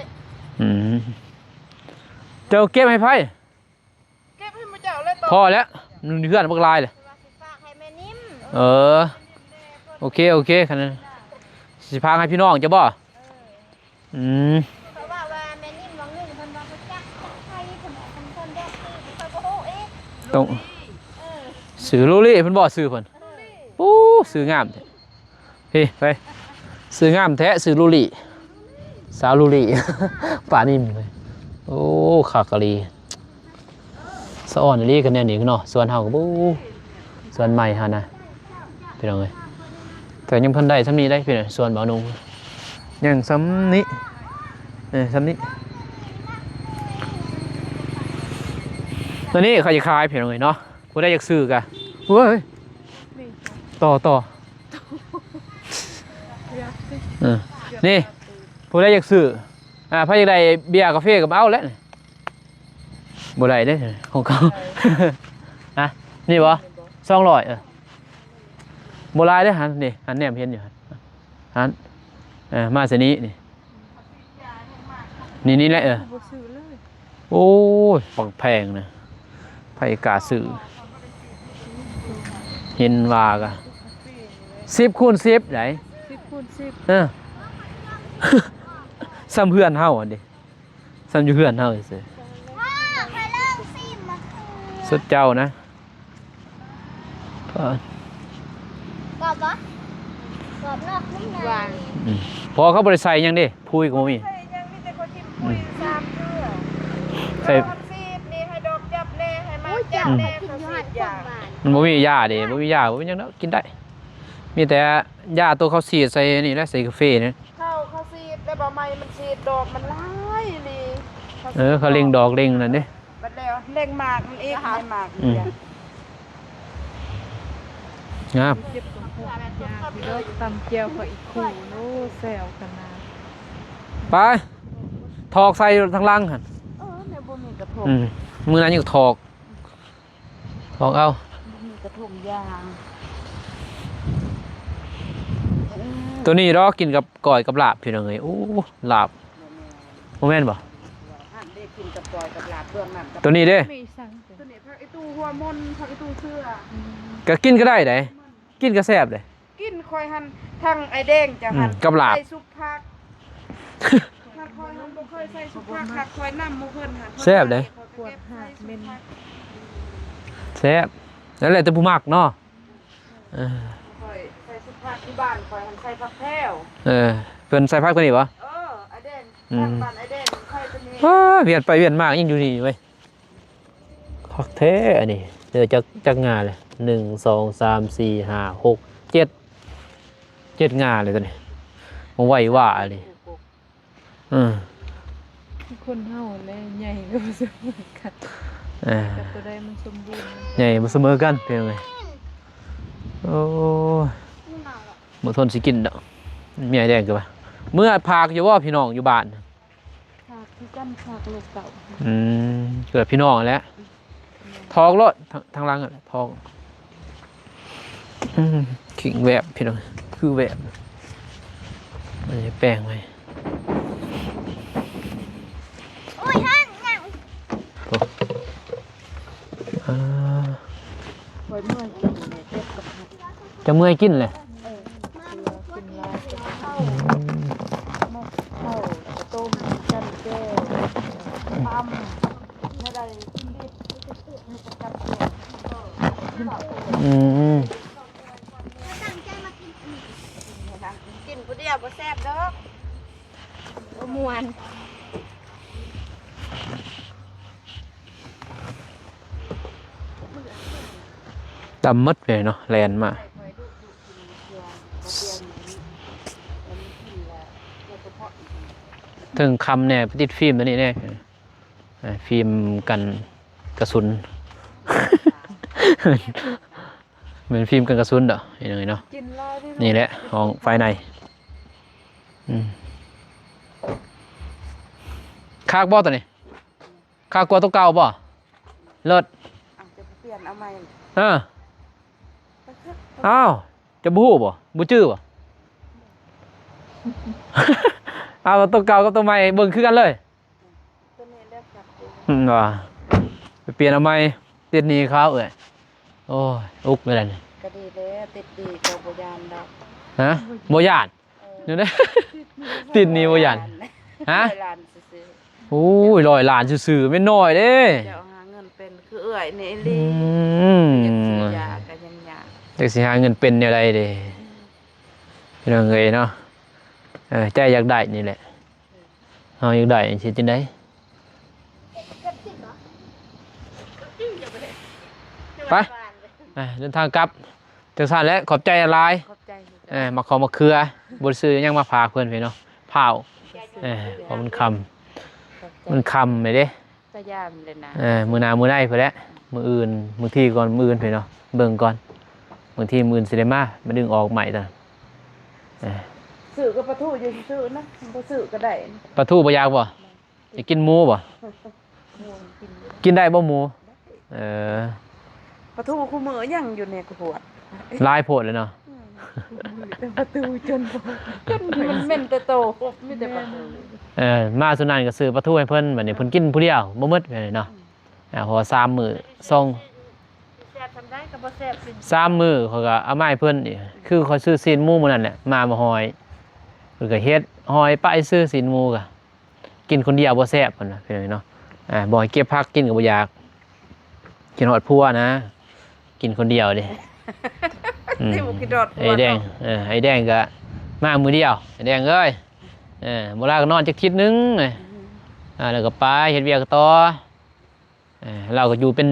เจ้าเก็บให้ไพ่เก็บให้มาเจ้าเลยต่อพอแล้วเพื่อนพวกลายเลยโอเคขนาดสิพาให้พี่น้องจะบ่เพราะว่าแม่นิ่มว่าเงินเพิ่นว่าบ่จักใครเพิ่นบอกเพิ่นเด้อเพิ่นบ่ฮู้เอ๊ะตรงสื่อลูลี่เพิ่นบ่สื่อเพิ่นโอ้สื่องามเฮ้ไปสื่องามแท้สื่อลูลี่สาวลูลี่ป่านิ่มเลยโอ้ขากะลีสะอ่อนลีกันแน่นี่เนาะส่วนเฮาก็บ่ส่วนใหม่ฮะนะพี่น้องเอ้ยแต่ยังเพิ่นได้ซ้ำนี้ได้พี่น้องส่วนบ่าวนุ่งยังซ้ำนี้ซ้ำนี้ตัวนี้เขาจะขายพี่น้องเอ้ยเนาะผู้ได้อยากซื้อกะเฮ้ยต่อนี่ผู้ได้อยากซื้อพระอยากได้เบียร์กาแฟกับเอาแล้วบ่ได้เด้ของเขานี่บ่200โบราณได้หันนี่หันแนมเห็นอยู่หันมาเสนี้นี่แหละโอ้ยปักแพงนะไผกาสื่อเห็นว่ากะ10 คูณ 10ไหน10 คูณ ซ้ำเพื่อนเฮาอันดิซ้ำอยู่เพื่อนเฮาซื่อสุดเจ้านะกรอบปะกรอบนอกนุ่มในพอเขาบริใส่ยังดิพุยก็มียังมีแต่คนที่ปุย3เทื่อใส่ซีดนี่ให้ดอกจับแน่ให้มาจับแน่เขาซีดยามันบ่มียาดิบ่มียาบ่มีหยังเนาะกินได้มีแต่ยาตัวเขาฉีดใส่นี่แหละใส่กาแฟนี่เขาซีดแต่บ่ไม้มันซีดดอกมันหลายนี่เขาเล็งดอกเล็งนั่นเด้บัดแล้วเล็งหมากมันเองให้หมาก งาม เจ็บตรงหัวยากอยู่เด้อตำเจียวเขาอีกคู่โน้แซวกันนะ ไปถอกใส่ทางล่างหั่น ในบ่มีกระทง มือนั้นอยู่ถอกเอา มีกระทงยาง ตัวนี้รอกินกับก่อยกับลาบพี่น้องเอ้ยโอ้ลาบโมเมนต์บ่ หั่นได้กินกับปอยกับลาบเบื้องนั้นกับ ตัวนี้เด้ มีสั่งจ้ะ ตัวนี้ผักไอ้ตู้หัวมนผักไอ้ตู้เสื้อ ก็กินก็ได้เด้กินก็แซ่บเด้ กินคอยหั่นทางไอ้แดงจะหั่น กับลาบ ใส่ซุปผักถ้าคอยหั่นบ่เคยใส่ซุปผักค่ะคอยนำหมู่เพิ่นหั่น แซ่บเด้ ปวดหักเม่น แซ่บนั่นแหละแต่ผู้มักเนาะเออ คอยใส่ซุปผักที่บ้านคอยหั่นใส่ผักแพรว เพิ่นใส่ผักตัวนี้บ่ ไอ้แดง อืม ทางบ้านไอ้แดงใส่ตัวนี้ เวียนไปเวียนมายังอยู่นี่เว้ยคักแท้อันนี้เดี๋ยวจักงานเลย1 2 3 4 5 6 7งานเลยตัวนี้มาไหวว่าเลยอืม คนเฮาแลใหญ่ก็บ่เสมอกัน เออ แต่ตัวใดมันสมบูรณ์ ใหญ่มาเสมอกันเพียงไงโอ้ยบ่ทนสิกินดอกมีไอ้แดงคือปะเมื่อพากอยู่ว่าพี่น้องอยู่บ้าน ภาคที่กั้นภาคลูกเก่า เกิดพี่น้องแหล้วทองรถทางหลังอะทองขิงแวบพี่น้องคือแวบมันจะแป้งไว้ โอ้ยท่านหยัง อ่า คอยเมื่อยกินเนี่ยเจ็บกับผัก จะเมื่อยกินเลย กินลายเป็น เข้าต้มจันแก้วตำไม่ได้กินดิบให้ประจับตัว อืม ตั้งใจมากินอันนี้ กินผู้เดียวบ่แซ่บดอกบ่ม่วน ตำมัดเลยเนาะแลนมาถึงคำเนี่ยติดฟิล์มตัวนี้แน่ฟิล์มกันกระสุน เหมือนฟิล์มกันกระสุนเด้อเห็นไหมเนาะ กินลายดิ นี่แหละของไฟในคากบ่ตัวนี้คากกว่าตัวเก่าบ่เลิศ จะเปลี่ยนเอาใหม่ อ้าวจะบู้บ่บูจื้อบ่ เอาตัวเก่ากับตัวใหม่เบิ่งคือกันเลย ตัวนี้เลือกจับดู ว่าไปเปลี่ยนเอาใหม่ติดหนี้เขาโอ้ยอุกเลยนี่ ก็ดีแล้วติดดีก็บ่ยานดอก ฮะบ่ย่านเดี๋ยวนะ ติดหนี้บ่ย่านฮะ ร้านซื้อ โอ้ย100 ล้านซื่อๆไม่น้อยเด้ เดี๋ยวหาเงินเป็นคือเอื้อยนี่ลี อืม อยากซื้อยาก็ยังยาก จักสิหาเงินเป็นแนวใดเด้พี่น้องเอ้ยเนาะใจอยากได้นี่แหละเฮาอยากได้สิจังได๋ไปเดินทางกลับจังซั่นแหละขอบใจหลาย ขอบใจ มาขอมาเครือบ่ได้ซื้อหยังมาฝากเพิ่นพี่เนาะเผาเพราะมันคำไปเด้ จะยามเลยนะ มื้อหน้ามื้อใดเพิ่นแหละมื้ออื่นมื้อที่ก่อนมื้ออื่นพี่เนาะเบิ่งก่อนมื้อที่มื้ออื่นสิได้มาดึงออกใหม่ตอน ซื้อก็ประทูอยู่ซื้อนะบ่ซื้อก็ได้ ปลาทูบ่อยากบ่อยากกินหมูบ่กินได้บ่หมูอ ประทูคู่มือยังอยู่ในกระปวด ลายโพดเลยเนาะ เป็นประตูจนบ่ จนมันเหม็นแต่โตมีแต่ประตู มาสุนันก็ซื้อปลาทูให้เพิ่นบัดนี้เพิ่นกินผู้เดียวบ่หมดเลยเนาะเพราะว่า3มื้อส่ง แซ่บทำได้ก็บ่แซ่บเป็น 3มื้อเขาก็เอามาให้เพิ่นอีกคือเขาซื้อซีนหมูมื้อนั้นแหละมาหอยเพิ่นก็เฮ็ดหอยไปซื้อซีนหมูก็กินคนเดียวบ่แซ่บเพิ่นว่าพี่น้องเนาะบ่ให้เก็บผักกินก็บ่อยากกินฮอดพัวนะ กินคนเดียวเด้ ที่บุกิดอด ไอ้แดงไอ้แดงก็มามือเดียวไอ้แดงเอ้ยโบราณก็นอนจักทิศนึงแล้วก็ไปเฮ็ดเวียกต่อเราก็อยู่เป็น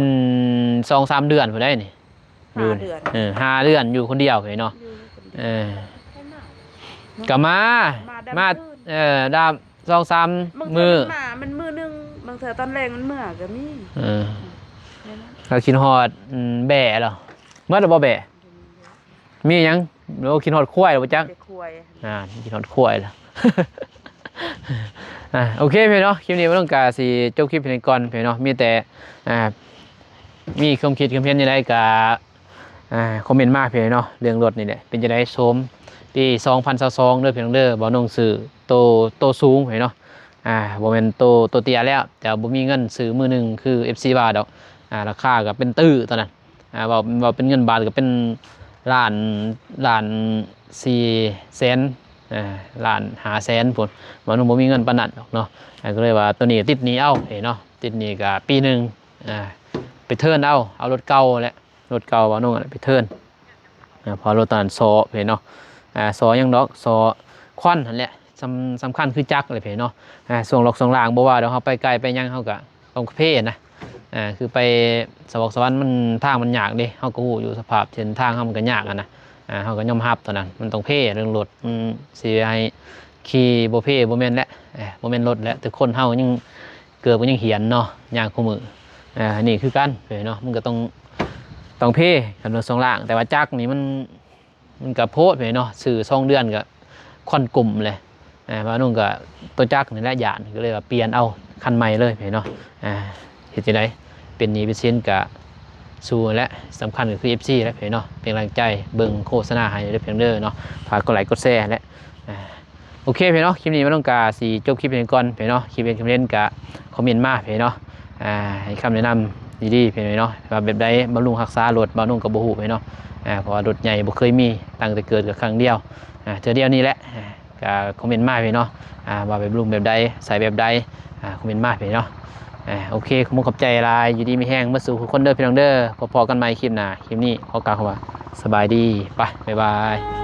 2-3 เดือนพุ่นได้นี่อยู่5 เดือนอยู่คนเดียวเนาะก็มาดาม2-3 มื้อ มามันมื้อนึงบางเทื่อตอนแรงมันเมื่อก็มี เราคิดฮอดแบ่เหรอเมื่อเราบ่แบ่ มีหยังโอ้กินฮอดควายบ่จัก เด็กควาย กินฮอดควายล่ะ โอเคพี่เนาะคลิปนี้บ่ต้องการสิจบคลิปเพียงก่อนพี่เนาะมีแต่มีความคิดความเห็นยังไงก็คอมเมนต์มาพี่เนาะเรื่องรถนี่แหละเป็นจังได๋ชมปี2022เด้อพี่น้องเด้อบ่น้องซื้อโตสูงพี่เนาะบ่แม่นโตเตี้ยแล้วแต่บ่มีเงินซื้อมือหนึงคือ FC บาทดอกราคาก็เป็นตื้อตอนนั้นว่าเป็นเงินบาทก็เป็นล้าน4แสนล้าน5แสนพุ่นบ่น้องบ่มีเงินปานนั้นดอกเนาะก็เลยว่าตัวนี้ติดหนี้เอาเนาะติดหนี้ก็ปีหนึงไปเทิร์นเอารถเก่าแหละรถเก่าบ่น้องไปเทิร์นพอรถตอนนั้นซอเนาะซอยังดอกซอควันนั่นแหละสำคัญคือจักรเลยเนาะส่งหลอกส่งล่างบ่ว่าเดี๋ยวเฮาไปไกลไปยังเฮาก็ต้องเพนะคือไปสวรรค์มันทางมันยากเด้เฮาก็ฮู้อยู่สภาพเส้นทางเฮามันก็ยากนะเฮาก็ยอมรับตอนนั้นมันต้องเพเรื่องรถมันสิให้ขี่บ่เพบ่แม่นแล้วบ่แม่นรถแล้วแต่คนเฮายังเกือบก็ยังเหียนเนาะย่างคู่มือนี่คือกันเนาะมันก็ต้องเพกันรถส่งล่างแต่ว่าจักรนี่มันก็โพดเนาะซื้อ2เดือนก็ค่อนกลุ่มเลยว่านุ่งก็ตัวจักรนี่แหละหยาดก็เลยว่าเปลี่ยนเอาคันใหม่เลยเนาะเห็นจังได๋เป็นหนี้เป็นสินก็สู้และสำคัญก็คือ FC และเนาะเป็นกำลังใจเบิ่งโฆษณาให้เด้อเพียงเด้อเนาะฝากกดไลค์กดแชร์และโอเคเนาะคลิปนี้บ่ต้องการสิจบคลิปเพียงก่อนเนาะคลิปเป็นคอมเมนต์ก็คอมเมนต์มาเนาะให้คำแนะนำดีๆเนาะว่าแบบใดบำรุงรักษารถบ่นุ่งก็บ่ฮู้เนาะเพราะว่ารถใหญ่บ่เคยมีตั้งแต่เกิดก็ครั้งเดียวเจอเดียวนี้แหละก็คอมเมนต์มาเนาะว่าแบบลุงแบบใดใส่แบบใดคอมเมนต์มาเนาะโอเคขอบใจหลายอยู่ดีมีแห้งมาสู่คนเด้อพี่น้องเด้อพอๆกันใหม่คลิปหน้าคลิปนี้ขอกล่าวคำว่าสบายดีไปบ๊ายบาย